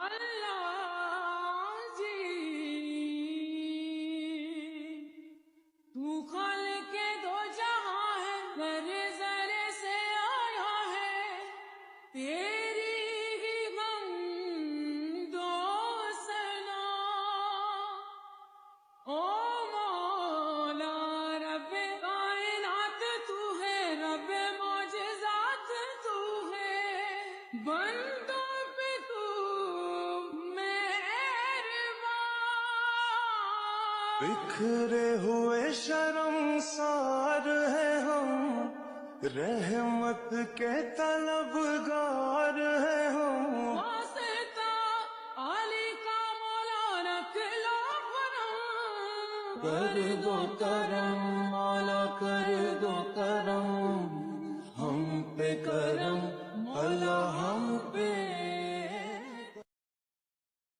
اللہ جی تو خالق دو جہاں ہے، ذرے ذرے سے آیا ہے تیری ہی غم دو سنا۔ او مولا رب کائنات تو ہے، رب معجزات تو ہے، بندوں پہ تو بکھرے ہوئے شرمسار ہیں ہم، رحمت کے طلبگار ہیں ہم۔ واسطہ علی کا مولا رکھ لو کرم، کر دو کرم مولا کر دو کرم، ہم پہ کرم مولا ہم پہ